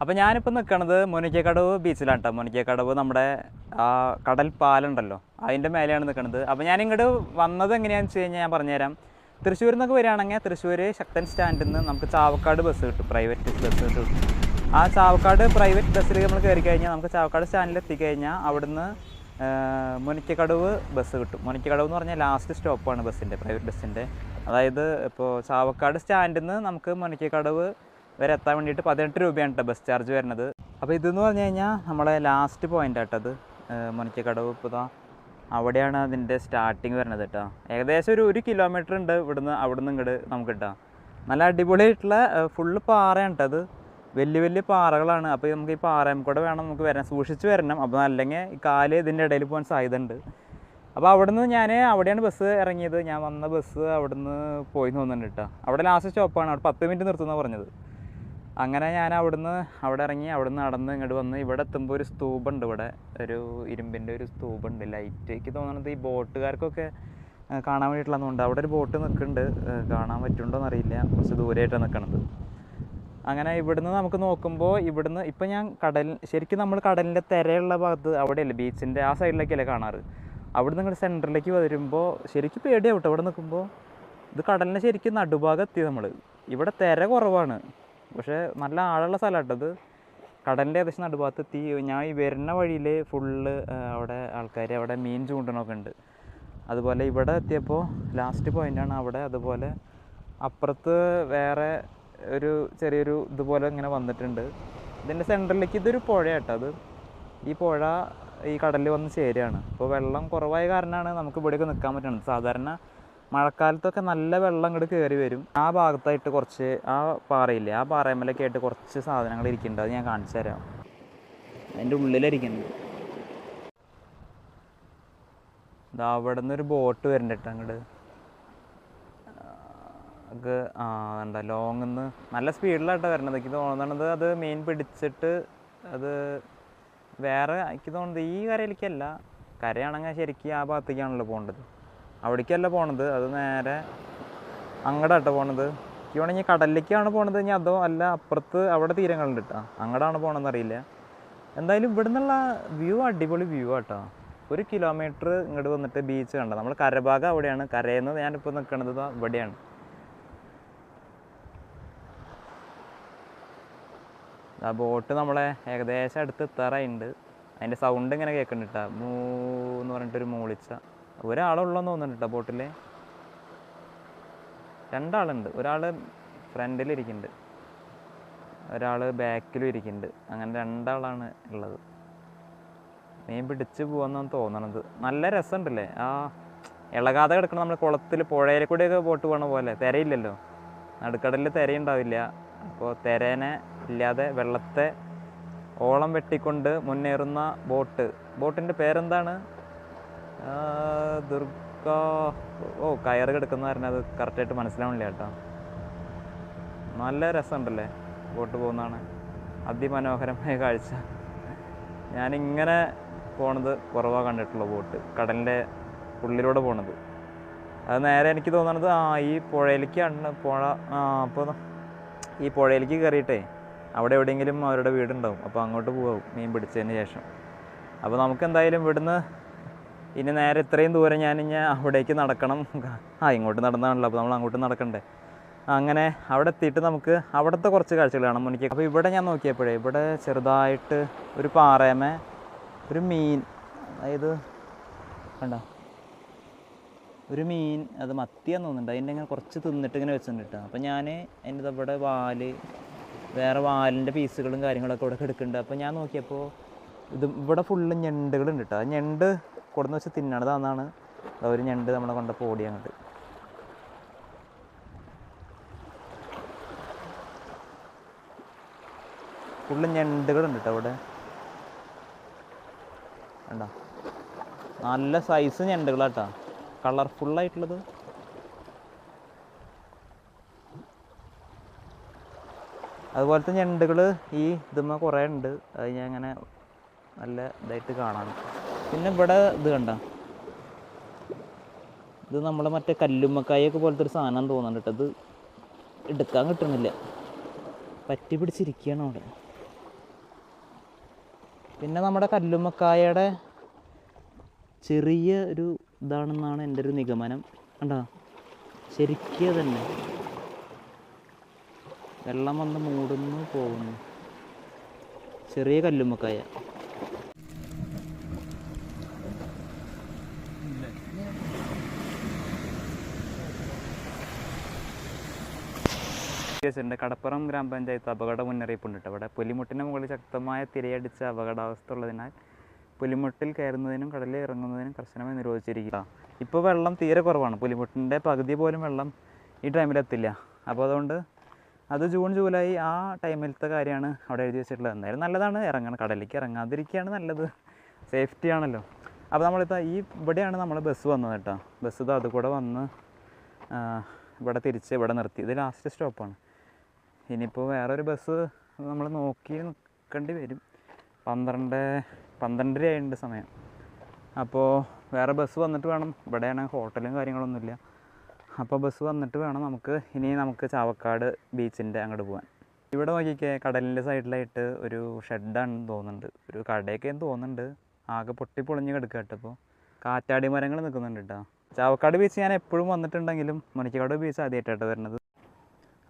അപ്പോൾ ഞാനിപ്പോൾ നിൽക്കുന്നത് മുനിക്കക്കടവ് ബീച്ചിലാണ് കേട്ടോ. മുനിക്കക്കടവ് നമ്മുടെ കടൽ പാലുണ്ടല്ലോ, അതിൻ്റെ മേലെയാണ് നിൽക്കുന്നത്. അപ്പോൾ ഞാൻ ഇങ്ങോട്ട് വന്നത് എങ്ങനെയാണെന്ന് വെച്ച് കഴിഞ്ഞാൽ ഞാൻ പറഞ്ഞുതരാം. തൃശ്ശൂരിൽ നിന്നൊക്കെ വരികയാണെങ്കിൽ തൃശ്ശൂർ ശക്തൻ സ്റ്റാൻഡിൽ നിന്ന് നമുക്ക് ചാവക്കാട് ബസ് കിട്ടും, പ്രൈവറ്റ് ബസ് കിട്ടും. ആ ചാവക്കാട് പ്രൈവറ്റ് ബസ്സിൽ നമ്മൾ കയറി കഴിഞ്ഞാൽ നമുക്ക് ചാവക്കാട് സ്റ്റാൻഡിൽ എത്തിക്കഴിഞ്ഞാൽ അവിടുന്ന് മുനിക്കക്കടവ് ബസ് കിട്ടും. മുനിക്കക്കടവ് എന്ന് പറഞ്ഞാൽ ലാസ്റ്റ് സ്റ്റോപ്പാണ് ബസ്സിൻ്റെ, പ്രൈവറ്റ് ബസ്സിൻ്റെ. അതായത് ഇപ്പോൾ ചാവക്കാട് സ്റ്റാൻഡിൽ നിന്ന് നമുക്ക് മുനിക്കക്കടവ് വരെ എത്താൻ വേണ്ടിയിട്ട് 18 രൂപയാണ് കേട്ടോ ബസ് ചാർജ് വരുന്നത്. അപ്പോൾ ഇതെന്ന് പറഞ്ഞു കഴിഞ്ഞാൽ നമ്മളെ ലാസ്റ്റ് പോയിൻ്റ് ആട്ടത് മുനിക്കക്കടവ്. ഇപ്പോൾ അവിടെയാണ് അതിൻ്റെ സ്റ്റാർട്ടിങ് വരുന്നത് കേട്ടോ. ഏകദേശം ഒരു കിലോമീറ്റർ ഉണ്ട് ഇവിടുന്ന്, അവിടുന്ന് ഇങ്ങോട്ട് നമുക്ക് കിട്ടാം. നല്ല അടിപൊളിയായിട്ടുള്ള ഫുള്ള് പാറയാണ് കേട്ടോ. അത് വലിയ വലിയ പാറകളാണ്. അപ്പോൾ നമുക്ക് ഈ പാറയും കൂടെ വേണം നമുക്ക് വരാൻ, സൂക്ഷിച്ച് വരണം. അപ്പോൾ അല്ലെങ്കിൽ ഈ കാല് ഇതിൻ്റെ ഇടയിൽ പോകാൻ സാധ്യത ഉണ്ട്. അപ്പോൾ അവിടുന്ന് അവിടെയാണ് ബസ് ഇറങ്ങിയത്. ഞാൻ വന്ന ബസ് അവിടുന്ന് പോയി തോന്നുന്നുണ്ട് കേട്ടോ. അവിടെ ലാസ്റ്റ് സ്റ്റോപ്പാണ്, അവിടെ 10 മിനിറ്റ് നിർത്തുമെന്നാണ് പറഞ്ഞത്. അങ്ങനെ ഞാൻ അവിടെ ഇറങ്ങി, അവിടുന്ന് നടന്ന് ഇങ്ങോട്ട് വന്ന് ഇവിടെ എത്തുമ്പോൾ ഒരു സ്തൂപുണ്ട്. ഇവിടെ ഒരു ഇരുമ്പിൻ്റെ ഒരു സ്തൂപുണ്ട്, ലൈറ്റ്. എനിക്ക് തോന്നുന്നത് ഈ ബോട്ടുകാർക്കൊക്കെ കാണാൻ വേണ്ടിയിട്ടുള്ളതുകൊണ്ട് അവിടെ ഒരു ബോട്ട് നിൽക്കുന്നുണ്ട്. കാണാൻ പറ്റുന്നുണ്ടോ എന്നറിയില്ല, കുറച്ച് ദൂരെയായിട്ടാണ് നിൽക്കണത്. അങ്ങനെ ഇവിടുന്ന് നമുക്ക് നോക്കുമ്പോൾ ഇവിടുന്ന് ഇപ്പം ഞാൻ ശരിക്കും നമ്മൾ കടലിൻ്റെ തിരയുള്ള ഭാഗത്ത് അവിടെയല്ലേ, ബീച്ചിൻ്റെ ആ സൈഡിലേക്കല്ലേ കാണാറ്. അവിടെ നിന്ന് സെൻറ്ററിലേക്ക് വരുമ്പോൾ ശരിക്കും പേടിയാവും കേട്ടോ. അവിടെ നിൽക്കുമ്പോൾ ഇത് കടലിനെ ശരിക്കും നടുഭാഗം എത്തി നമ്മൾ. ഇവിടെ തിര കുറവാണ്, പക്ഷേ നല്ല ആഴമുള്ള സ്ഥലമാട്ടത്. കടലിൻ്റെ ഏകദേശം നടുഭാഗത്തെത്തി. ഞാൻ ഈ വരുന്ന വഴിയിൽ ഫുള്ള് അവിടെ ആൾക്കാർ അവിടെ മീൻ ചൂണ്ടണമൊക്കെ ഉണ്ട്. അതുപോലെ ഇവിടെ എത്തിയപ്പോൾ ലാസ്റ്റ് പോയിൻ്റാണ് അവിടെ. അതുപോലെ അപ്പുറത്ത് വേറെ ഒരു ചെറിയൊരു ഇതുപോലെ ഇങ്ങനെ വന്നിട്ടുണ്ട്. ഇതിൻ്റെ സെൻറ്ററിലേക്ക് ഇതൊരു പുഴയാട്ടോ. അത് ഈ പുഴ ഈ കടലിൽ വന്ന് ചേരുകയാണ്. അപ്പോൾ വെള്ളം കുറവായ കാരണമാണ് നമുക്ക് ഇവിടെയൊക്കെ നിൽക്കാൻ പറ്റുന്നത്. സാധാരണ മഴക്കാലത്തൊക്കെ നല്ല വെള്ളം ഇങ്ങോട്ട് കയറി വരും. ആ ഭാഗത്തായിട്ട് കുറച്ച് ആ പാറയില്ലേ, ആ പാറയമ്മലൊക്കെ ആയിട്ട് കുറച്ച് സാധനങ്ങൾ ഇരിക്കുന്നുണ്ട്. അത് ഞാൻ കാണിച്ചു തരാം. അതിൻ്റെ ഉള്ളിലിരിക്കുന്നുണ്ട്. ഇതാ അവിടെ നിന്നൊരു ബോട്ട് വരുന്നുണ്ട് അങ്ങോട്ട്. അത് എന്താ ലോങ്ങിൽ നിന്ന് നല്ല സ്പീഡിലായിട്ടാണ് വരുന്നത്. എനിക്ക് തോന്നുന്നത് അത് മീൻ പിടിച്ചിട്ട് അത് വേറെ, എനിക്ക് തോന്നുന്നത് ഈ കരയിലേക്കല്ല. കരയാണെങ്കിൽ ശരിക്കും ആ ഭാഗത്തേക്കാണല്ലോ പോകേണ്ടത്, അവിടേക്കല്ല പോണത്. അത് നേരെ അങ്ങോട്ടാട്ടോ പോണത്. എനിക്ക് വേണമെങ്കിൽ കടലിലേക്കാണ് പോണത്, ഇനി അതോ അല്ല അപ്പുറത്ത് അവിടെ തീരങ്ങളുണ്ട് കേട്ടോ, അങ്ങോട്ടാണ് പോകണമെന്ന് അറിയില്ല. എന്തായാലും ഇവിടെ നിന്നുള്ള വ്യൂ അടിപൊളി വ്യൂ ആട്ടോ. 1 കിലോമീറ്റർ ഇങ്ങോട്ട് വന്നിട്ട് ബീച്ച് കണ്ട. നമ്മൾ കരഭാഗം അവിടെയാണ്, കരയിൽ നിന്ന് ഞാനിപ്പോൾ നിൽക്കുന്നത് ഇവിടെയാണ്. ആ ബോട്ട് നമ്മളെ ഏകദേശം അടുത്ത് എത്താറായിട്ടുണ്ട്. അതിൻ്റെ സൗണ്ട് ഇങ്ങനെ കേൾക്കുന്നുണ്ട് കേട്ടോ, മൂന്ന് പറഞ്ഞിട്ടൊരു മൂളിച്ച. ഒരാളുള്ളതെന്ന് തോന്നുന്നുണ്ട് കേട്ടോ ബോട്ടിൽ. 2 ആളുണ്ട്. ഒരാൾ ഫ്രണ്ടിലിരിക്കുന്നുണ്ട്, ഒരാൾ ബാക്കിലും ഇരിക്കുന്നുണ്ട്. അങ്ങനെ 2 ആളാണ് ഉള്ളത്. മീൻ പിടിച്ച് പോകാമെന്നാണ് തോന്നണത്. നല്ല രസമുണ്ടല്ലേ, ആ ഇളകാതെ കിടക്കണം. നമ്മൾ കുളത്തിൽ പുഴയിൽ കൂടെയൊക്കെ ബോട്ട് പോകണ പോലെ. തിരയില്ലല്ലോ, നടുക്കടലിൽ തിരയുണ്ടാവില്ല. അപ്പോൾ തിരേനെ ഇല്ലാതെ വെള്ളത്തെ ഓളം വെട്ടിക്കൊണ്ട് മുന്നേറുന്ന ബോട്ടിൻ്റെ പേരെന്താണ്? ദുർഗ. കയറ് കിടക്കുന്ന കാരണം അത് കറക്റ്റായിട്ട് മനസ്സിലാവണില്ല കേട്ടോ. നല്ല രസമുണ്ടല്ലേ ബോട്ട് പോകുന്നതാണ്, അതിമനോഹരമായ കാഴ്ച. ഞാനിങ്ങനെ പോണത് കുറവാണ് കണ്ടിട്ടുള്ള ബോട്ട്, കടലിൻ്റെ ഉള്ളിലൂടെ പോണത്. അത് നേരെ എനിക്ക് തോന്നണത് ഈ പുഴയിലേക്കാണ്. അപ്പോൾ ഈ പുഴയിലേക്ക് കയറിയിട്ടേ അവിടെ എവിടെയെങ്കിലും അവരുടെ വീടുണ്ടാവും. അപ്പോൾ അങ്ങോട്ട് പോകും മീൻ പിടിച്ചതിന് ശേഷം. അപ്പോൾ നമുക്ക് എന്തായാലും ഇവിടുന്ന് ഇനി നേരെ ഇത്രയും ദൂരം ഞാനിനി അവിടേക്ക് നടക്കണം. ഇങ്ങോട്ട് നടന്നാണല്ലോ, അപ്പോൾ നമ്മൾ അങ്ങോട്ട് നടക്കണ്ടേ. അങ്ങനെ അവിടെ എത്തിയിട്ട് നമുക്ക് അവിടുത്തെ കുറച്ച് കാഴ്ചകൾ കാണാം മുന്നിക്ക്. അപ്പോൾ ഇവിടെ ഞാൻ നോക്കിയപ്പോഴേ ഇവിടെ ചെറുതായിട്ട് ഒരു പാറയമേ ഒരു മീൻ, അതായത് കണ്ടോ ഒരു മീൻ, അത് മത്തിയാന്ന് തോന്നുന്നുണ്ട്. അതിൻ്റെ ഇങ്ങനെ കുറച്ച് തിന്നിട്ട് ഇങ്ങനെ വെച്ചിട്ടുണ്ട് കേട്ടോ. അപ്പോൾ ഞാൻ അതിൻ്റെ ഇവിടെ വേറെ വാലിൻ്റെ പീസുകളും കാര്യങ്ങളൊക്കെ ഇവിടെ എടുക്കുന്നുണ്ട്. അപ്പോൾ ഞാൻ നോക്കിയപ്പോൾ ഇവിടെ ഫുള്ള് ഞണ്ടുകളുണ്ട് കേട്ടോ. ആ ഞണ്ട് കൊടുന്ന് വെച്ച് തിന്നണത് അതാണ്. ഒരു ഞണ്ട് നമ്മളെ കൊണ്ടപ്പോൾ ഓടി അങ്ങോട്ട്. ഫുള്ള് ഞണ്ടുകളുണ്ട് കേട്ടോ ഇവിടെ. കണ്ടോ, നല്ല സൈസ് ഞണ്ടുകളാട്ടോ, കളർഫുള്ളായിട്ടുള്ളത്. അതുപോലത്തെ ഞണ്ടുകൾ ഈ ഇതുമ്മ കുറേ ഉണ്ട്. അത് ഞാൻ ഇങ്ങനെ നല്ല ഇതായിട്ട് കാണാൻ. പിന്നെ ഇവിടെ ഇത് കണ്ട, ഇത് നമ്മൾ മറ്റേ കല്ലുമ്മക്കായൊക്കെ പോലത്തെ ഒരു സാധനം തോന്നുന്നുണ്ട് കേട്ടോ. ഇത് എടുക്കാൻ കിട്ടുന്നില്ല, പറ്റി പിടിച്ചിരിക്കുകയാണ് അവിടെ. പിന്നെ നമ്മുടെ കല്ലുമ്മക്കായയുടെ ചെറിയ ഒരു ഇതാണെന്നാണ് എൻ്റെ ഒരു നിഗമനം. കണ്ടോ ശരിക്കും തന്നെ വെള്ളം വന്ന് മൂടുന്നു പോകുന്നു. ചെറിയ കല്ലുമ്മക്കായ. കടപ്പുറം ഗ്രാമപഞ്ചായത്ത് അപകട മുന്നറിയിപ്പുണ്ട് കേട്ടോ. അവിടെ പുലിമുട്ടിന് മുകളിൽ ശക്തമായ തിരയടിച്ച അപകടാവസ്ഥ ഉള്ളതിനാൽ പുലിമുട്ടിൽ കയറുന്നതിനും കടലിൽ ഇറങ്ങുന്നതിനും കർശനമായി നിരോധിച്ചിരിക്കുക. ഇപ്പോൾ വെള്ളം തീരെ കുറവാണ്. പുലിമുട്ടിൻ്റെ പകുതി പോലും വെള്ളം ഈ ടൈമിലെത്തില്ല. അപ്പോൾ അതുകൊണ്ട് അത് ജൂൺ ജൂലൈ ആ ടൈമിലത്തെ കാര്യമാണ് അവിടെ എഴുതി വെച്ചിട്ടുള്ളത്. എന്തായാലും നല്ലതാണ്, ഇറങ്ങണം, കടലിലേക്ക് ഇറങ്ങാതിരിക്കുകയാണ് നല്ലത്, സേഫ്റ്റി ആണല്ലോ. അപ്പോൾ നമ്മളിപ്പോൾ ഇവിടെയാണ് നമ്മൾ ബസ് വന്നത് കേട്ടോ. ബസ് ഇത് അതുകൂടെ വന്ന് ഇവിടെ തിരിച്ച് ഇവിടെ നിർത്തി. ഇത് ലാസ്റ്റ് സ്റ്റോപ്പാണ്. ഇനിയിപ്പോൾ വേറൊരു ബസ് നമ്മൾ നോക്കി നിൽക്കേണ്ടി വരും. 12:30 ആയിട്ടുണ്ട് സമയം. അപ്പോൾ വേറെ ബസ് വന്നിട്ട് വേണം. ഇവിടെയാണ് ഹോട്ടലും കാര്യങ്ങളൊന്നുമില്ല. അപ്പോൾ ബസ് വന്നിട്ട് വേണം നമുക്ക് ചാവക്കാട് ബീച്ചിൻ്റെ അങ്ങോട്ട് പോകാൻ. ഇവിടെ നോക്കിക്കേ, കടലിൻ്റെ സൈഡിലായിട്ട് ഒരു ഷെഡാണെന്ന് തോന്നുന്നുണ്ട്, ഒരു കടയൊക്കെയെന്ന് തോന്നുന്നുണ്ട്. ആകെ പൊട്ടിപ്പൊളിഞ്ഞ് കിടക്കുക കേട്ടോ. അപ്പോൾ കാറ്റാടി മരങ്ങൾ നിൽക്കുന്നുണ്ട് കേട്ടോ. ചാവക്കാട് ബീച്ച് ഞാൻ എപ്പോഴും വന്നിട്ടുണ്ടെങ്കിലും മുനിക്കക്കാട് ബീച്ച് ആദ്യമായിട്ടാണ് വരുന്നത്.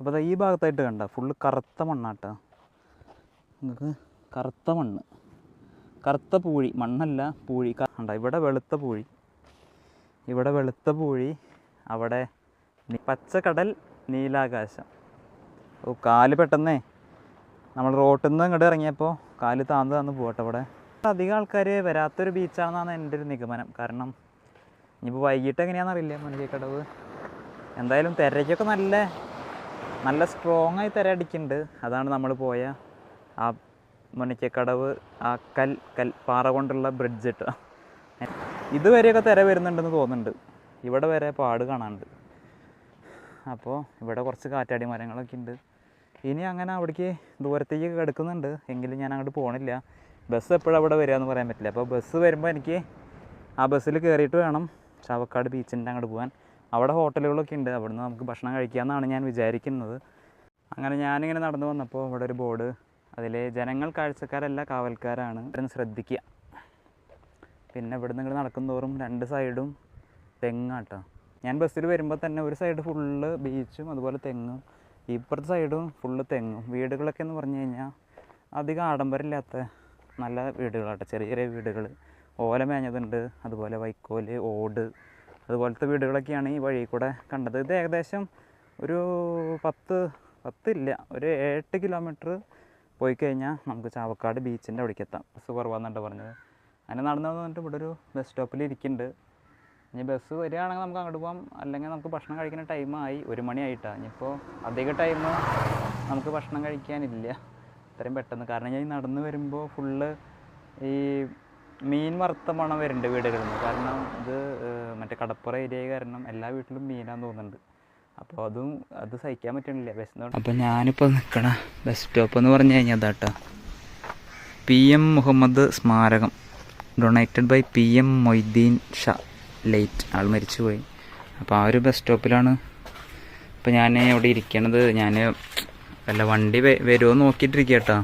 അപ്പോൾ ഈ ഭാഗത്തായിട്ട് കണ്ട ഫുള്ള് കറുത്ത മണ്ണാട്ടോ. നിങ്ങൾക്ക് കറുത്ത മണ്ണ്, കറുത്ത പൂഴി, മണ്ണല്ല പൂഴി കണ്ട. ഇവിടെ വെളുത്ത പൂഴി, ഇവിടെ വെളുത്ത പൂഴി, അവിടെ പച്ചക്കടൽ, നീലാകാശം. ഓ കാല് പെട്ടെന്നേ നമ്മൾ റോട്ടിൽ നിന്ന് ഇങ്ങോട്ട് ഇറങ്ങിയപ്പോൾ കാല് താന്ന് പോകട്ടെ. അവിടെ അധികം ആൾക്കാർ വരാത്തൊരു ബീച്ചാണെന്നാണ് എൻ്റെ ഒരു നിഗമനം. കാരണം ഇനിയിപ്പോൾ വൈകിട്ട് എങ്ങനെയാണെന്നറിയില്ല മുനിക്കക്കടവ്. എന്തായാലും തിരയ്ക്കൊക്കെ നല്ല സ്ട്രോങ് ആയി തിര അടിക്കുന്നുണ്ട്. അതാണ് നമ്മൾ പോയ ആ മുനിക്കക്കടവ് ആ പാറ കൊണ്ടുള്ള ബ്രിഡ്ജ് ഇട്ട. ഇതുവരെയൊക്കെ തിര വരുന്നുണ്ടെന്ന് തോന്നുന്നുണ്ട്. ഇവിടെ വരെ പാട് കാണാനുണ്ട്. അപ്പോൾ ഇവിടെ കുറച്ച് കാറ്റാടി മരങ്ങളൊക്കെ ഉണ്ട്. ഇനി അങ്ങനെ അവിടേക്ക് ദൂരത്തേക്ക് കിടക്കുന്നുണ്ട്. എങ്കിലും ഞാൻ അങ്ങോട്ട് പോകണില്ല. ബസ് എപ്പോഴും അവിടെ വരിക എന്ന് പറയാൻ പറ്റില്ല. അപ്പോൾ ബസ് വരുമ്പോൾ എനിക്ക് ആ ബസ്സിൽ കയറിയിട്ട് വേണം ചാവക്കാട് ബീച്ചിൻ്റെ അങ്ങോട്ട് പോകാൻ. അവിടെ ഹോട്ടലുകളൊക്കെ ഉണ്ട്. അവിടുന്ന് നമുക്ക് ഭക്ഷണം കഴിക്കാമെന്നാണ് ഞാൻ വിചാരിക്കുന്നത്. അങ്ങനെ ഞാനിങ്ങനെ നടന്നു വന്നപ്പോൾ ഇവിടെ ഒരു ബോർഡ്, അതിൽ ജനങ്ങൾ കാഴ്ചക്കാരല്ല കാവൽക്കാരാണ്, ശ്രദ്ധിക്കുക. പിന്നെ ഇവിടെ നിന്ന് നടക്കും തോറും രണ്ട് സൈഡും തെങ്ങാട്ടോ. ഞാൻ ബസ്സിൽ വരുമ്പോൾ തന്നെ ഒരു സൈഡ് ഫുള്ള് ബീച്ചും അതുപോലെ തെങ്ങും, ഇപ്പുറത്തെ സൈഡും ഫുള്ള് തെങ്ങും. വീടുകളൊക്കെ എന്ന് പറഞ്ഞു കഴിഞ്ഞാൽ അധികം ആഡംബരമില്ലാത്ത നല്ല വീടുകളാട്ടോ. ചെറിയ ചെറിയ വീടുകൾ, ഓല മേഞ്ഞതുണ്ട്, അതുപോലെ വൈക്കോല്, ഓട്, അതുപോലത്തെ വീടുകളൊക്കെയാണ് ഈ വഴി കൂടെ കണ്ടത്. ഇത് ഏകദേശം ഒരു 8 കിലോമീറ്റർ പോയി കഴിഞ്ഞാൽ നമുക്ക് ചാവക്കാട് ബീച്ചിൻ്റെ അവിടേക്ക് എത്താം. ബസ് കുറവാണെന്നുണ്ട് പറഞ്ഞത്. അങ്ങനെ നടന്നു വന്നിട്ട് ഇവിടെ ഒരു ബസ് സ്റ്റോപ്പിൽ ഇരിക്കുന്നുണ്ട്. ഇനി ബസ് വരികയാണെങ്കിൽ നമുക്ക് അങ്ങോട്ട് പോകാം. അല്ലെങ്കിൽ നമുക്ക് ഭക്ഷണം കഴിക്കുന്ന ടൈമായി, 1 മണിയായിട്ടാണ്. ഇനിയിപ്പോൾ അധിക ടൈം നമുക്ക് ഭക്ഷണം കഴിക്കാനില്ല ഇത്രയും പെട്ടെന്ന്. കാരണം ഞാൻ നടന്ന് വരുമ്പോൾ ഫുള്ള് ഈ മീൻ വറുത്ത മണം വരുന്നുണ്ട് വീടുകളിൽ നിന്ന്. കാരണം ഇത് മറ്റേ കടപ്പുറ ഏരിയ കാരണം എല്ലാ വീട്ടിലും മീനാന്ന് തോന്നുന്നുണ്ട്. അപ്പോൾ അത് സഹിക്കാൻ പറ്റണില്ല ബസ്സിനോട്. അപ്പോൾ ഞാനിപ്പോൾ നിൽക്കണ ബസ് സ്റ്റോപ്പ് എന്ന് പറഞ്ഞു കഴിഞ്ഞാൽ അതാട്ടോ, PM മുഹമ്മദ് സ്മാരകം, donated by PM Moideen Shah, late, ആൾ മരിച്ചുപോയി. അപ്പോൾ ആ ഒരു ബസ് സ്റ്റോപ്പിലാണ് ഇപ്പോൾ ഞാൻ ഇവിടെ ഇരിക്കണത്. ഞാൻ വല്ല വണ്ടി വരുമോ നോക്കിയിട്ടിരിക്കുക കേട്ടോ.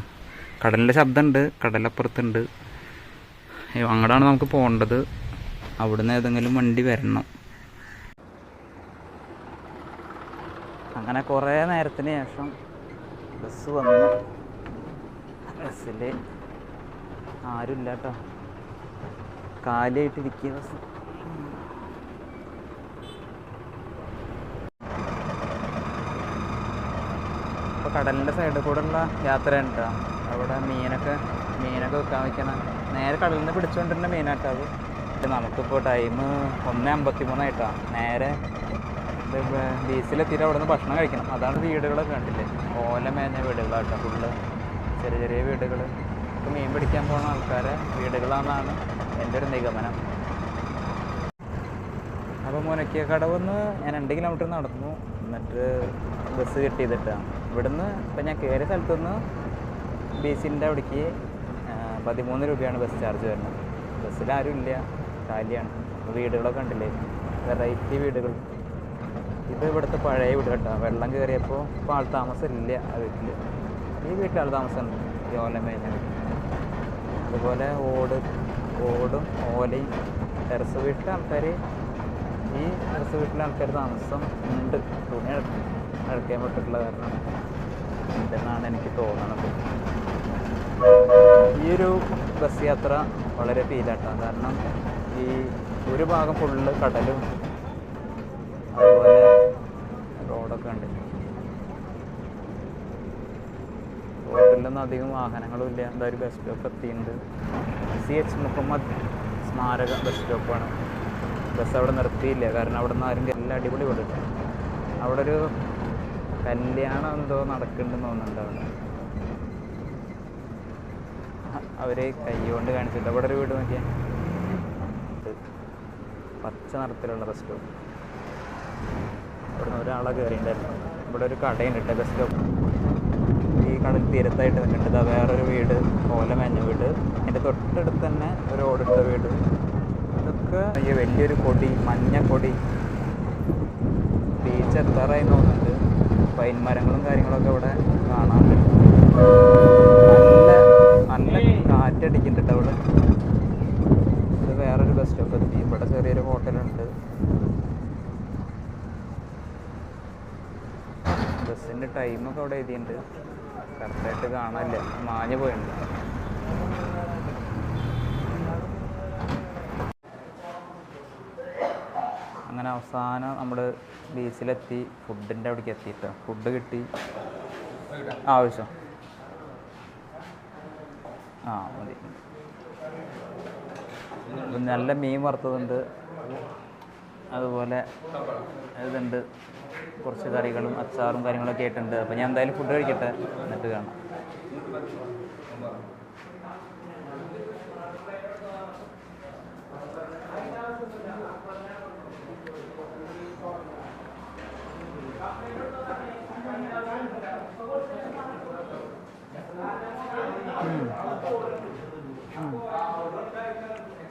കടലിൻ്റെ ശബ്ദമുണ്ട്, കടലപ്പുറത്തുണ്ട്. അങ്ങോട്ടാണ് നമുക്ക് പോകേണ്ടത്. അവിടുന്ന് ഏതെങ്കിലും വണ്ടി വരണം. അങ്ങനെ കുറേ നേരത്തിന് ശേഷം ബസ് വന്നു. ബസ്സിൽ ആരുമില്ല കേട്ടോ, കാലിയായിട്ടിരിക്കുക ബസ്. ഇപ്പോൾ കടലിൻ്റെ സൈഡിൽ കൂടെ ഉള്ള യാത്രയാണ് കേട്ടോ. അവിടെ മീനൊക്കെ വെക്കാൻ വയ്ക്കണം. നേരെ കടലിൽ നിന്ന് പിടിച്ചുകൊണ്ടിരുന്ന മീനാട്ടോ അത്. നമുക്കിപ്പോൾ ടൈം 1:53 നേരെ ബീച്ചിലെത്തിയിട്ട് അവിടെ നിന്ന് ഭക്ഷണം കഴിക്കണം. അതാണ് വീടുകളൊക്കെ കണ്ടില്ലേ, ഓല മേഞ്ഞ വീടുകളാട്ടോ ഫുള്ള്. ചെറിയ ചെറിയ വീടുകൾ. ഇപ്പോൾ മീൻ പിടിക്കാൻ പോകുന്ന ആൾക്കാരെ വീടുകളാണെന്നാണ് എൻ്റെ ഒരു നിഗമനം. അപ്പോൾ മുനക്കക്കടവെന്ന് ഞാൻ 2 കിലോമീറ്റർ നടന്നു. എന്നിട്ട് ബസ് കിട്ടിയതിട്ടാണ്. ഇവിടുന്ന് ഇപ്പം ഞാൻ കയറിയ സ്ഥലത്തുനിന്ന് ബീച്ചിൻ്റെ അവിടേക്ക് 13 രൂപയാണ് ബസ് ചാർജ് വരുന്നത്. ബസ്സിലാരും ഇല്ല, കാലിയാണ്. വീടുകളൊക്കെ ഉണ്ടല്ലേ, വെറൈറ്റി വീടുകൾ. ഇത് ഇവിടുത്തെ പഴയ വീട് കേട്ടോ. വെള്ളം കയറിയപ്പോൾ ഇപ്പോൾ ആൾ താമസം ഇല്ല ആ വീട്ടിൽ. ഈ വീട്ടിൽ ആൾ താമസമുണ്ട്, ഈ ഓല മേഞ്ഞ വീട്ടിൽ. അതുപോലെ ഓടും ഓലയും ടെറസ് വീട്ടിലെ ആൾക്കാർ, ഈ ടെറസ് വീട്ടിലെ ആൾക്കാർ താമസം ഉണ്ട്, തുണി അടയ്ക്കാൻ പറ്റിയിട്ടുള്ള കാരണം ഉണ്ടെന്നാണ് എനിക്ക് തോന്നുന്നത്. ഈ ഒരു ബസ് യാത്ര വളരെ ഫീലാട്ടാണ്. കാരണം ഈ ഒരു ഭാഗം ഫുള്ള് കടലും അതുപോലെ റോഡൊക്കെ ഉണ്ട്. റോഡിലൊന്നും അധികം വാഹനങ്ങളും ഇല്ല. എന്താ ഒരു ബസ് സ്റ്റോപ്പ് എത്തിയിട്ടുണ്ട്. CH മുഹമ്മദ് സ്മാരക ബസ് സ്റ്റോപ്പാണ്. ബസ് അവിടെ നിർത്തിയില്ല, കാരണം അവിടെ നിന്ന് ആരും എല്ലാം അടിപൊളി വിടില്ല. അവിടെ ഒരു കല്യാണം എന്തോ നടക്കുന്നുണ്ടെന്ന് തോന്നുന്നുണ്ട്. അവിടെ അവർ കൈ കൊണ്ട് കാണിച്ചിട്ട് അവിടെ ഒരു വീട് നോക്കിയാൽ പച്ച നിറത്തിലുള്ള ബസ് സ്റ്റോപ്പ്. അവിടെ നിന്ന് ഒരാളെ കയറിയിട്ടുണ്ടായിരുന്നു. ഇവിടെ ഒരു കടയുണ്ട് കേട്ടോ ബസ് സ്റ്റോപ്പ്. ഈ കടൽ തീരത്തായിട്ട് നിൽക്കേണ്ടത് വേറൊരു വീട്, ഓല മേഞ്ഞ വീട്. അതിൻ്റെ തൊട്ടടുത്ത് തന്നെ ഒരു ഓടിട്ട വീട്. ഇതൊക്കെ ഈ വലിയൊരു കൊടി, മഞ്ഞ കൊടി. ബീച്ച് എത്താറായി തോന്നുന്നുണ്ട്. പൈൻ മരങ്ങളും കാര്യങ്ങളൊക്കെ ഇവിടെ കാണാറുണ്ട്. നല്ല കാറ്റടിക്കുന്നുണ്ട് അവിടെ. ഇത് വേറൊരു ബസ് സ്റ്റോപ്പ് എത്തി. ഇവിടെ ചെറിയൊരു ഹോട്ടലുണ്ട്. ബസ്സിൻ്റെ ടൈമൊക്കെ അവിടെ എഴുതിയിട്ടുണ്ട്. കറക്റ്റായിട്ട് കാണാനില്ല, മാഞ്ഞു പോയിട്ടുണ്ട്. അങ്ങനെ അവസാനം നമ്മൾ ബീച്ചിലെത്തി. ഫുഡിൻ്റെ അവിടേക്ക് എത്തിയിട്ട് ഫുഡ് കിട്ടി. ആവശ്യം മതി. നല്ല മീൻ വറുത്തതുണ്ട്, അതുപോലെ ഇതുണ്ട്, കുറച്ച് കറികളും അച്ചാറും കാര്യങ്ങളൊക്കെ ആയിട്ടുണ്ട്. അപ്പോൾ ഞാൻ എന്തായാലും ഫുഡ് കഴിക്കട്ടെ, എന്നിട്ട് കാണാം.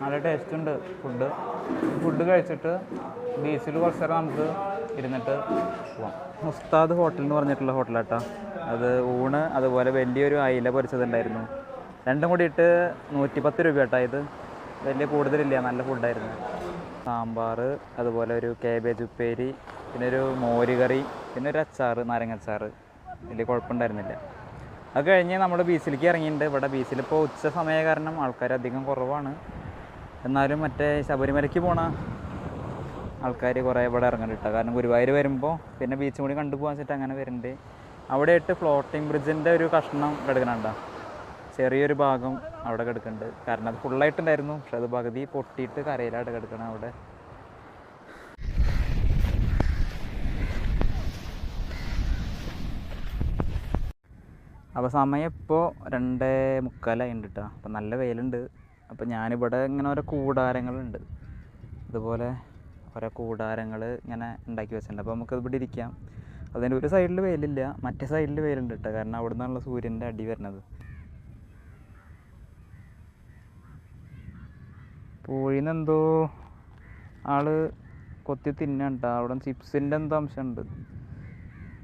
നല്ല ടേസ്റ്റ് ഉണ്ട് ഫുഡ് കഴിച്ചിട്ട് ബീച്ചിൽ കുറച്ച് നേരം നമുക്ക് ഇരുന്നിട്ട് പോവാം. മുസ്താദ് ഹോട്ടൽ എന്ന് പറഞ്ഞിട്ടുള്ള ഹോട്ടലാട്ടോ അത്. ഊണ് അതുപോലെ വലിയൊരു അയില പൊരിച്ചതുണ്ടായിരുന്നു. രണ്ടും കൂടിയിട്ട് 110 രൂപ കേട്ടോ. ഇത് വലിയ കൂടുതലില്ല, നല്ല ഫുഡായിരുന്നു. സാമ്പാർ, അതുപോലെ ഒരു കാബേജ് ഉപ്പേരി, പിന്നെ ഒരു മോര് കറി, പിന്നെ ഒരു അച്ചാർ, നാരങ്ങച്ചാർ. വലിയ കുഴപ്പമുണ്ടായിരുന്നില്ല. അത് കഴിഞ്ഞ് നമ്മൾ ബീച്ചിലേക്ക് ഇറങ്ങിയിട്ടുണ്ട്. ഇവിടെ ബീച്ചിലിപ്പോൾ ഉച്ച സമയ കാരണം ആൾക്കാർ അധികം കുറവാണ്. എന്നാലും മറ്റേ ശബരിമലയ്ക്ക് പോണ ആൾക്കാർ കുറേ ഇവിടെ ഇറങ്ങുന്നുണ്ട്. കാരണം ഗുരുവായൂർ വരുമ്പോൾ പിന്നെ ബീച്ചും കൂടി കണ്ടുപോകാൻ വെച്ചിട്ട് അങ്ങനെ വരുന്നുണ്ട്. അവിടെയായിട്ട് ഫ്ലോട്ടിംഗ് ബ്രിഡ്ജിൻ്റെ ഒരു കഷ്ണം കിടക്കുന്നുണ്ടോ, ചെറിയൊരു ഭാഗം അവിടെ കിടക്കുന്നുണ്ട്. കാരണം അത് ഫുള്ളായിട്ടുണ്ടായിരുന്നു, പക്ഷെ അത് പകുതി പൊട്ടിയിട്ട് കരയിലായിട്ട് കിടക്കണം അവിടെ. അപ്പോൾ സമയം ഇപ്പോൾ 2:45 കേട്ടോ. അപ്പോൾ നല്ല വെയിലുണ്ട്. അപ്പോൾ ഞാനിവിടെ ഇങ്ങനെ ഓരോ കൂടാരങ്ങളുണ്ട്, ഇതുപോലെ ഓരോ കൂടാരങ്ങൾ ഇങ്ങനെ ഉണ്ടാക്കി വെച്ചിട്ടുണ്ട്. അപ്പോൾ നമുക്ക് ഇവിടെ ഇരിക്കാം. അതിൻ്റെ ഒരു സൈഡിൽ വെയിലില്ല, മറ്റേ സൈഡിൽ വെയിലുണ്ട് കേട്ടോ. കാരണം അവിടെ നിന്നുള്ള സൂര്യൻ്റെ അടി വരുന്നത്. പൂഴിന്ന് എന്തോ ആള് കൊത്തി തിന്നണ്ട. അവിടെ ചിപ്സിൻ്റെ എന്തോ അംശമുണ്ട്,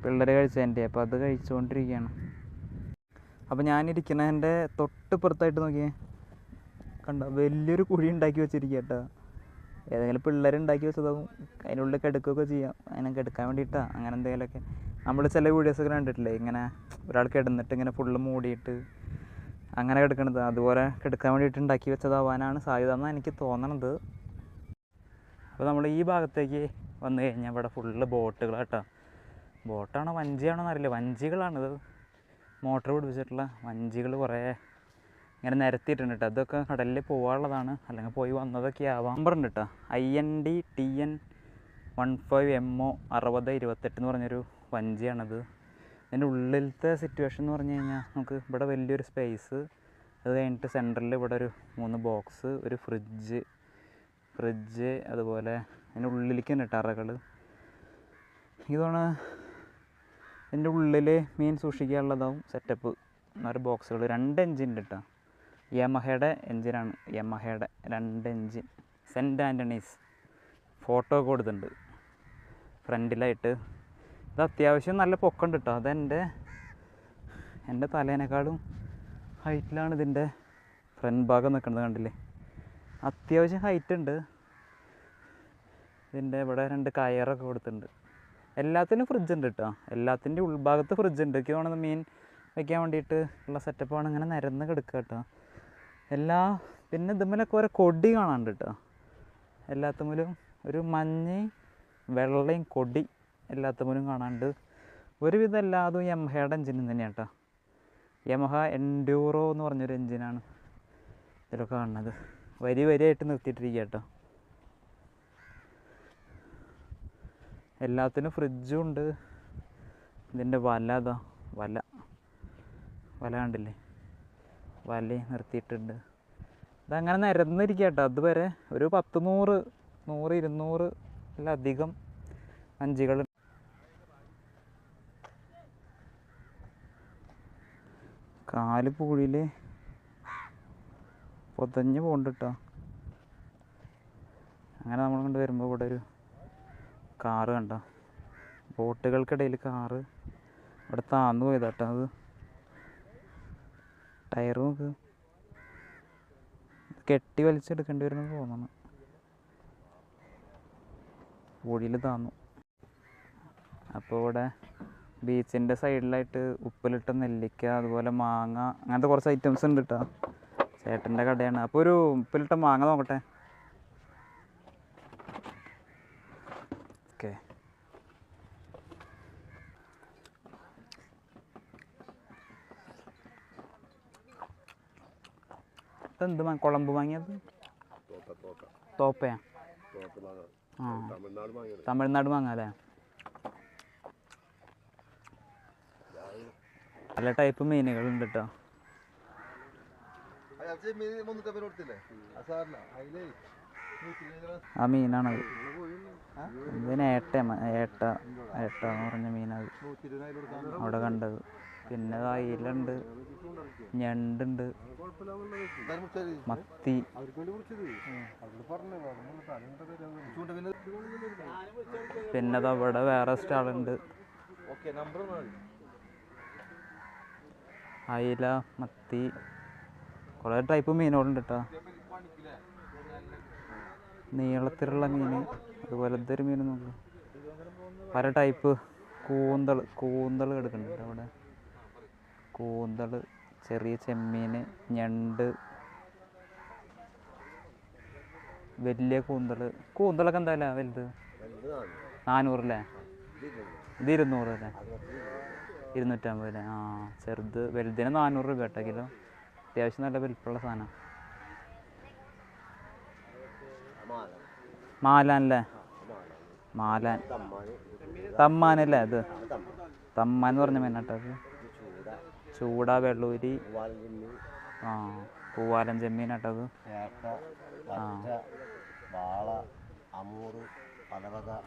പിള്ളേർ കഴിച്ചതിൻ്റെ. അപ്പോൾ അത് കഴിച്ചുകൊണ്ടിരിക്കുകയാണ്. അപ്പോൾ ഞാനിരിക്കുന്നതിൻ്റെ തൊട്ടിപ്പുറത്തായിട്ട് നോക്കിയേ, കണ്ട വലിയൊരു കുഴി ഉണ്ടാക്കി വെച്ചിരിക്കുക കേട്ടോ. ഏതെങ്കിലും പിള്ളേരുണ്ടാക്കി വെച്ചതാവും. അതിനുള്ളിൽ കിടക്കുകയൊക്കെ ചെയ്യാം. അതിനെ കിടക്കാൻ വേണ്ടിയിട്ടാണ് അങ്ങനെ എന്തെങ്കിലുമൊക്കെ. നമ്മൾ ചില വീഡിയോസൊക്കെ കണ്ടിട്ടില്ലേ, ഇങ്ങനെ ഒരാൾ കിടന്നിട്ട് ഇങ്ങനെ ഫുള്ള് മൂടിയിട്ട് അങ്ങനെ കിടക്കണത്. അതുപോലെ കിടക്കാൻ വേണ്ടിയിട്ട് ഉണ്ടാക്കി വെച്ചതാവാനാണ് സാധ്യത എന്നാണ് എനിക്ക് തോന്നണത്. അപ്പോൾ നമ്മൾ ഈ ഭാഗത്തേക്ക് വന്നു കഴിഞ്ഞാൽ ഇവിടെ ഫുള്ള് ബോട്ടുകളാട്ടോ. ബോട്ടാണോ വഞ്ചിയാണോ എന്നറിയില്ല, വഞ്ചികളാണിത്. മോട്ടർ പിടിപ്പിച്ചിട്ടുള്ള വഞ്ചികൾ കുറേ ഇങ്ങനെ നിരത്തിയിട്ടുണ്ട് കേട്ടോ. അതൊക്കെ കടലിൽ പോകാനുള്ളതാണ്, അല്ലെങ്കിൽ പോയി വന്നതൊക്കെ ആവാം. നമ്പറുണ്ട് കേട്ടോ, IND TN 15MO 6028 എന്ന് പറഞ്ഞൊരു വഞ്ചിയാണത്. അതിൻ്റെ ഉള്ളിലത്തെ സിറ്റുവേഷൻ എന്ന് പറഞ്ഞു കഴിഞ്ഞാൽ നമുക്ക് ഇവിടെ വലിയൊരു സ്പേസ്, അത് കഴിഞ്ഞിട്ട് സെൻറ്ററിൽ ഇവിടെ ഒരു 3 ബോക്സ്, ഒരു ഫ്രിഡ്ജ്, അതുപോലെ അതിൻ്റെ ഉള്ളിലേക്ക് തന്നെ അറകൾ. ഇതാണ് ഇതിൻ്റെ ഉള്ളിൽ മീൻ സൂക്ഷിക്കാനുള്ളതാവും സെറ്റപ്പ്. ഒരു ബോക്സുകൾ 2 എൻജിൻ ഉണ്ട് കേട്ടോ. യമഹയുടെ എൻജിനാണ്, യമഹയുടെ 2 എൻജിൻ. സെൻറ്റ് ആൻ്റണീസ് ഫോട്ടോ കൊടുത്തിട്ടുണ്ട് ഫ്രണ്ടിലായിട്ട്. ഇത് അത്യാവശ്യം നല്ല പൊക്കമുണ്ട് കേട്ടോ. അതെൻ്റെ തലേനേക്കാളും ഹൈറ്റിലാണ് ഇതിൻ്റെ ഫ്രണ്ട് ഭാഗം നിൽക്കുന്നത് കണ്ടില്ലേ, അത്യാവശ്യം ഹൈറ്റ് ഉണ്ട്. ഇതിൻ്റെ ഇവിടെ 2 കയറൊക്കെ കൊടുത്തിട്ടുണ്ട്. എല്ലാത്തിനും ഫ്രിഡ്ജ് ഉണ്ട് കേട്ടോ, എല്ലാത്തിൻ്റെ ഉൾഭാഗത്ത് ഫ്രിഡ്ജ് ഉണ്ട്. എനിക്ക് തോന്നുന്നത് മീൻ വയ്ക്കാൻ വേണ്ടിയിട്ട് ഉള്ള സെറ്റപ്പാണ്. ഇങ്ങനെ നിരന്ന് കിടക്കുക കേട്ടോ പിന്നെ ഇതുമ്മലൊക്കെ ഓരോ കൊടി കാണാനുണ്ട് കേട്ടോ. എല്ലാത്തുമ്മലും ഒരു മഞ്ഞ വെള്ളയും കൊടി എല്ലാത്തുമ്മലും കാണാനുണ്ട്. ഒരുവിധം എല്ലാതും യമഹയുടെ എൻജിനും തന്നെയാണ് കേട്ടോ. യമഹ എൻഡ്യൂറോ എന്ന് പറഞ്ഞൊരു എൻജിനാണ് ഇതിലൊക്കെ കാണുന്നത്. വരിയായിട്ട് നിർത്തിയിട്ടിരിക്കുക കേട്ടോ. എല്ലാത്തിനും ഫ്രിഡ്ജും ഉണ്ട്. ഇതിൻ്റെ വല കണ്ടില്ലേ, വല നിർത്തിയിട്ടുണ്ട്. ഇതങ്ങനെ നിരന്നിരിക്കുക കേട്ടോ. അതുവരെ ഒരു 10, 100, 200 അധികം വഞ്ചികൾ. കാല് പൂഴിയിൽ പൊതഞ്ഞ് പോകുന്നുണ്ട് കേട്ടോ. അങ്ങനെ നമ്മൾ കൊണ്ട് വരുമ്പോൾ ഇവിടെ ഒരു കാറ് കണ്ടോ, ബോട്ടുകൾക്കിടയിൽ കാറ് ഇവിടെ താന്നു പോയതാട്ടോ. അത് ടയർ നോക്ക്, കെട്ടി വലിച്ചെടുക്കേണ്ടി വരുമെന്ന് തോന്നുന്നു. പൂഴിയിൽ താന്നു. അപ്പോൾ ഇവിടെ ബീച്ചിൻ്റെ സൈഡിലായിട്ട് ഉപ്പിലിട്ട നെല്ലിക്ക, അതുപോലെ മാങ്ങ, അങ്ങനത്തെ കുറച്ച് ഐറ്റംസ് ഉണ്ട് കേട്ടോ. ചേട്ടൻ്റെ കടയാണ്. അപ്പോൾ ഒരു ഉപ്പിലിട്ട മാങ്ങ നോക്കട്ടെ. ഓക്കെ, ഇതെന്ത് കുളമ്പ് മാങ്ങിയത്? തോപ്പയാ? ആ, തമിഴ്നാട് മാങ്ങ അല്ലേ? പല ടൈപ്പ് മീനുകളുണ്ട് കേട്ടോ. ആ മീനാണത്. ഇതിന് ഏട്ട എന്ന് പറഞ്ഞ മീനത് അവിടെ കണ്ടത്. പിന്നെ അയിലുണ്ട്, ഞണ്ടുണ്ട്, മത്തി. പിന്നെ അവിടെ വേറെ സ്റ്റാളുണ്ട്. അയില, മത്തി, കുറേ ടൈപ്പ് മീനുകളുണ്ട് കേട്ടോ. നീളത്തിലുള്ള മീൻ, അതുപോലെ ഇതൊരു മീൻ നോക്കും. പല ടൈപ്പ് കൂന്തൾ കിടക്കുന്നുണ്ട് അവിടെ. കൂന്തൾ, ചെറിയ ചെമ്മീൻ, ഞണ്ട്, വലിയ കൂന്തളൊക്കെ എന്താ വലുത്? 400 അല്ലേ? ഇത് 200 അല്ലേ? 250 അല്ലേ? ആ, ചെറുത് വലുതിന് 400 രൂപ കേട്ടോ കിലോ. അത്യാവശ്യം നല്ല വലിപ്പമുള്ള സാധനം. മാലാനല്ലേ? തമ്മാനല്ലേ? അത് തമ്മാൻ എന്ന് പറഞ്ഞ മീനാട്ടോ. അത് ചൂട, വെള്ളൂരി, ആ, പൂവാലൻ ചെമ്മീനാട്ടത്. ആ,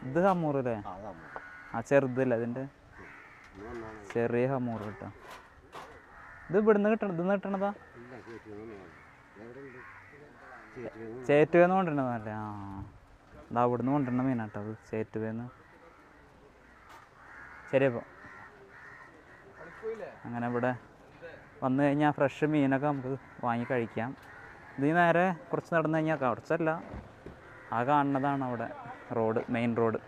ഇത് ഹമ്മൂറ് അല്ലേ? ആ, ചെറുതല്ലേ അതിൻ്റെ? ചെറിയ ഹമ്മൂറ് കിട്ടാം. ഇത് ഇവിടുന്ന് കിട്ടണതാ? ചേറ്റുവേന്ന് കൊണ്ടുവരണതല്ലേ? ആ, ഇത് അവിടുന്ന് കൊണ്ടുവരണ മീനാട്ടോ അത്, ചേറ്റുവേന്ന്. ശരി, അപ്പോൾ അങ്ങനെ ഇവിടെ വന്നു കഴിഞ്ഞാൽ ഫ്രഷ് മീനൊക്കെ നമുക്ക് വാങ്ങി കഴിക്കാം. ഇത് നേരെ കുറച്ച് നടന്നു കഴിഞ്ഞാൽ, കുറച്ചല്ല, ആ കാണുന്നതാണ് അവിടെ റോഡ്, മെയിൻ റോഡ്.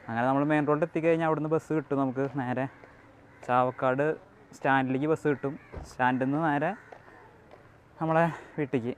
അങ്ങനെ നമ്മൾ മെയിൻ റോഡിൽ എത്തിക്കഴിഞ്ഞാൽ അവിടുന്ന് ബസ് കിട്ടും നമുക്ക്. നേരെ ചാവക്കാട് സ്റ്റാൻഡിലേക്ക് ബസ് കിട്ടും. സ്റ്റാൻഡിൽ നിന്ന് നേരെ നമ്മളെ വീട്ടിലേക്ക്.